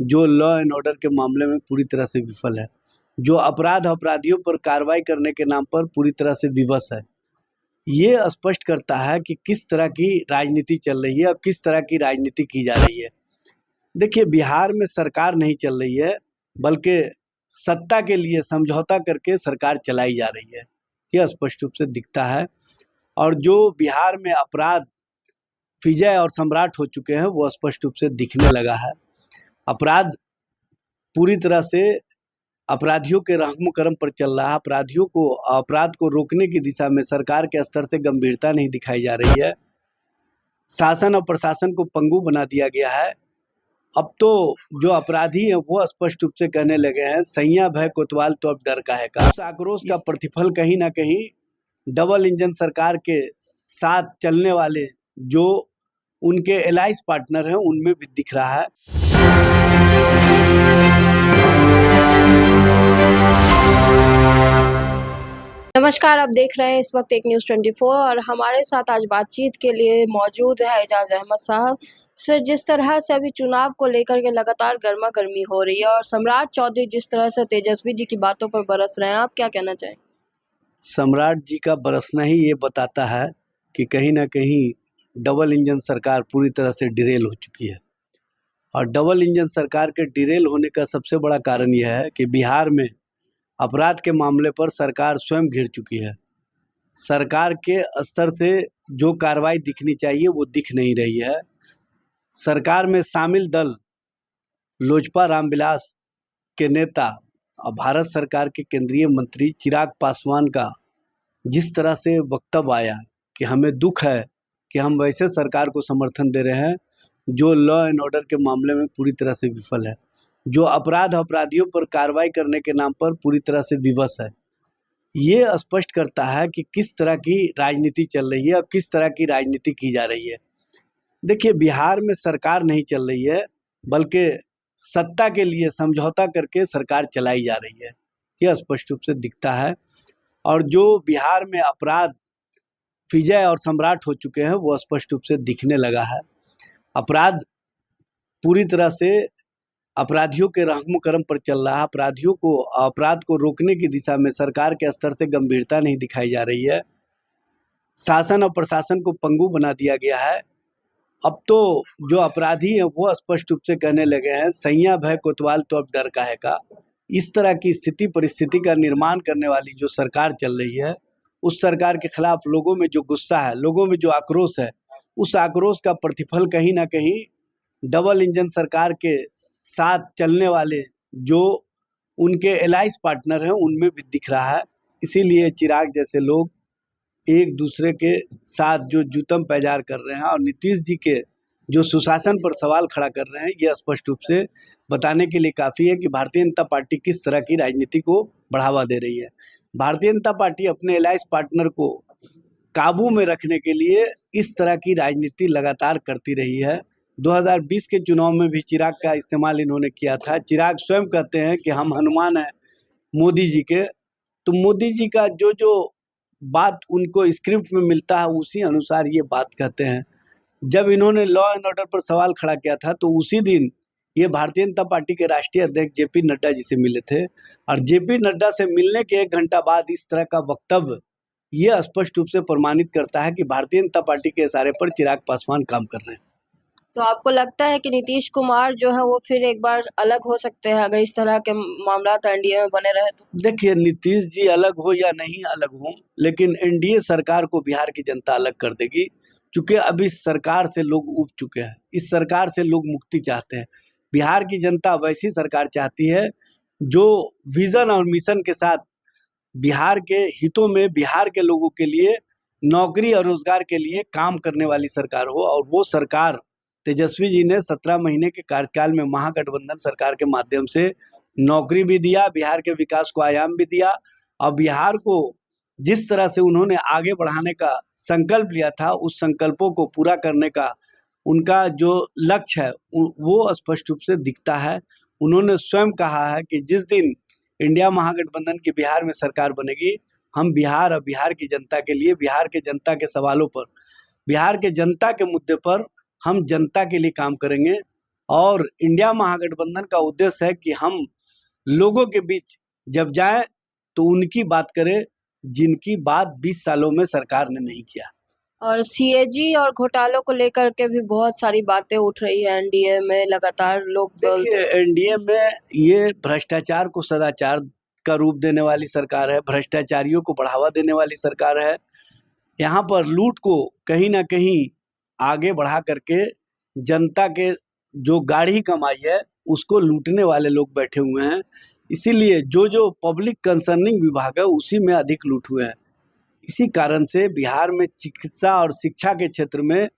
जो law and order के मामले में पूरी तरह से विफल है, जो अपराधियों पर कार्रवाई करने के नाम पर पूरी तरह से विवश है। ये स्पष्ट करता है कि किस तरह की राजनीति चल रही है और किस तरह की राजनीति की जा रही है। देखिए, बिहार में सरकार नहीं चल रही है, बल्कि सत्ता के लिए समझौता करके सरकार चलाई जा रही है। यह स्पष्ट रूप से दिखता है। और जो बिहार में अपराध विजय और सम्राट हो चुके हैं, वो स्पष्ट रूप से दिखने लगा है। अपराध पूरी तरह से अपराधियों के रहम करम पर चल रहा है। अपराध को रोकने की दिशा में सरकार के स्तर से गंभीरता नहीं दिखाई जा रही है। शासन और प्रशासन को पंगु बना दिया गया है। अब तो जो अपराधी हैं वो स्पष्ट रूप से कहने लगे हैं, सैया भय कोतवाल तो अब डर काहे का। उस आक्रोश का प्रतिफल कहीं ना कहीं डबल इंजन सरकार के साथ चलने वाले जो उनके एलाइज पार्टनर हैं उनमें भी दिख रहा है। नमस्कार, आप देख रहे हैं इस वक्त एक न्यूज़ 24 और हमारे साथ आज बातचीत के लिए मौजूद है एजाज अहमद साहब। सर, जिस तरह से अभी चुनाव को लेकर के लगातार गर्मा गर्मी हो रही है और सम्राट चौधरी जिस तरह से तेजस्वी जी की बातों पर बरस रहे हैं, आप क्या कहना चाहें? सम्राट जी का बरसना ही ये बताता है कि कहीं ना कहीं डबल इंजन सरकार पूरी तरह से डिरेल हो चुकी है। और डबल इंजन सरकार के डिरेल होने का सबसे बड़ा कारण यह है कि बिहार में अपराध के मामले पर सरकार स्वयं घिर चुकी है। सरकार के स्तर से जो कार्रवाई दिखनी चाहिए वो दिख नहीं रही है। सरकार में शामिल दल लोजपा रामविलास के नेता और भारत सरकार के केंद्रीय मंत्री चिराग पासवान का जिस तरह से वक्तव्य आया कि हमें दुख है कि हम वैसे सरकार को समर्थन दे रहे हैं जो लॉ एंड ऑर्डर के मामले में पूरी तरह से विफल है, जो अपराधियों पर कार्रवाई करने के नाम पर पूरी तरह से विवश है। ये स्पष्ट करता है कि किस तरह की राजनीति चल रही है और किस तरह की राजनीति की जा रही है। देखिए, बिहार में सरकार नहीं चल रही है, बल्कि सत्ता के लिए समझौता करके सरकार चलाई जा रही है। यह स्पष्ट रूप से दिखता है। और जो बिहार में अपराध विजय और सम्राट हो चुके हैं, वो स्पष्ट रूप से दिखने लगा है। अपराध पूरी तरह से अपराधियों के रहम करम पर चल रहा है। अपराध को रोकने की दिशा में सरकार के स्तर से गंभीरता नहीं दिखाई जा रही है। शासन और प्रशासन को पंगु बना दिया गया है। अब तो जो अपराधी हैं वो स्पष्ट रूप से कहने लगे हैं, सैया भय कोतवाल तो अब डर काहे का। इस तरह की स्थिति परिस्थिति का निर्माण करने वाली जो सरकार चल रही है, उस सरकार के खिलाफ लोगों में जो गुस्सा है, लोगों में जो आक्रोश है, उस आक्रोश का प्रतिफल कहीं ना कहीं डबल इंजन सरकार के साथ चलने वाले जो उनके एलाइज पार्टनर हैं उनमें भी दिख रहा है। इसीलिए चिराग जैसे लोग एक दूसरे के साथ जो जूतम पैजार कर रहे हैं और नीतीश जी के जो सुशासन पर सवाल खड़ा कर रहे हैं, यह स्पष्ट रूप से बताने के लिए काफ़ी है कि भारतीय जनता पार्टी किस तरह की राजनीति को बढ़ावा दे रही है। भारतीय जनता पार्टी अपने एलाइज पार्टनर को काबू में रखने के लिए इस तरह की राजनीति लगातार करती रही है। 2020 के चुनाव में भी चिराग का इस्तेमाल इन्होंने किया था। चिराग स्वयं कहते हैं कि हम हनुमान हैं मोदी जी के। तो मोदी जी का जो जो बात उनको स्क्रिप्ट में मिलता है उसी अनुसार ये बात कहते हैं। जब इन्होंने लॉ एंड ऑर्डर पर सवाल खड़ा किया था तो उसी दिन ये भारतीय जनता पार्टी के राष्ट्रीय अध्यक्ष जेपी नड्डा जी से मिले थे। और जेपी नड्डा से मिलने के 1 घंटा बाद इस तरह का वक्तव्य ये स्पष्ट रूप से प्रमाणित करता है कि भारतीय जनता पार्टी के इशारे पर चिराग पासवान काम कर रहे हैं। तो आपको लगता है कि नीतीश कुमार जो है वो फिर एक बार अलग हो सकते हैं अगर इस तरह के मामला एनडीए में बने रहे तो? देखिए, नीतीश जी अलग हो या नहीं अलग हो, लेकिन एनडीए सरकार को बिहार की जनता अलग कर देगी। क्योंकि अब इस सरकार से लोग ऊब चुके हैं, इस सरकार से लोग मुक्ति चाहते हैं। बिहार की जनता वैसी सरकार चाहती है जो विजन और मिशन के साथ बिहार के हितों में, बिहार के लोगों के लिए नौकरी और रोजगार के लिए काम करने वाली सरकार हो। और वो सरकार तेजस्वी जी ने 17 महीने के कार्यकाल में महागठबंधन सरकार के माध्यम से नौकरी भी दिया, बिहार के विकास को आयाम भी दिया। और बिहार को जिस तरह से उन्होंने आगे बढ़ाने का संकल्प लिया था, उस संकल्पों को पूरा करने का उनका जो लक्ष्य है वो स्पष्ट रूप से दिखता है। उन्होंने स्वयं कहा है कि जिस दिन इंडिया महागठबंधन की बिहार में सरकार बनेगी, हम बिहार और बिहार की जनता के लिए, बिहार के जनता के सवालों पर, बिहार के जनता के मुद्दे पर हम जनता के लिए काम करेंगे। और इंडिया महागठबंधन का उद्देश्य है कि हम लोगों के बीच जब जाएं तो उनकी बात करें जिनकी बात 20 सालों में सरकार ने नहीं किया। और सीएजी और घोटालों को लेकर के भी बहुत सारी बातें उठ रही है एनडीए में, लगातार लोग बोलते हैं। एनडीए में ये भ्रष्टाचार को सदाचार का रूप देने वाली सरकार है, भ्रष्टाचारियों को बढ़ावा देने वाली सरकार है। यहाँ पर लूट को कहीं ना कहीं आगे बढ़ा करके जनता के जो गाढ़ी कमाई है उसको लूटने वाले लोग बैठे हुए हैं। इसीलिए जो पब्लिक कंसर्निंग विभाग है उसी में अधिक लूट हुए हैं। इसी कारण से बिहार में चिकित्सा और शिक्षा के क्षेत्र में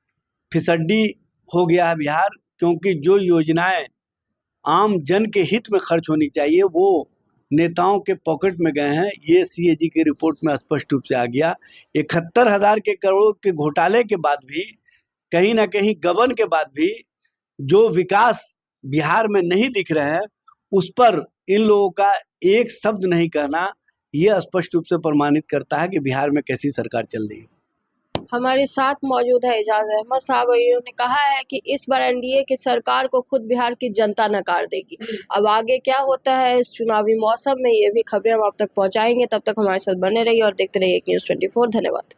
फिसड्डी हो गया है बिहार, क्योंकि जो योजनाएं आम जन के हित में खर्च होनी चाहिए वो नेताओं के पॉकेट में गए हैं। ये सीएजी की रिपोर्ट में स्पष्ट रूप से आ गया। 71,000 के करोड़ के घोटाले के बाद भी, कहीं ना कहीं गबन के बाद भी जो विकास बिहार में नहीं दिख रहे हैं उस पर इन लोगों का एक शब्द नहीं कहना, ये स्पष्ट रूप से प्रमाणित करता है कि बिहार में कैसी सरकार चल रही है। हमारे साथ मौजूद है एजाज अहमद साहब। इन्होंने कहा है कि इस बार एनडीए की सरकार को खुद बिहार की जनता नकार देगी। अब आगे क्या होता है इस चुनावी मौसम में, ये भी खबरें हम आप तक पहुंचाएंगे। तब तक हमारे साथ बने रहिए और देखते रहिए न्यूज़ 24। धन्यवाद।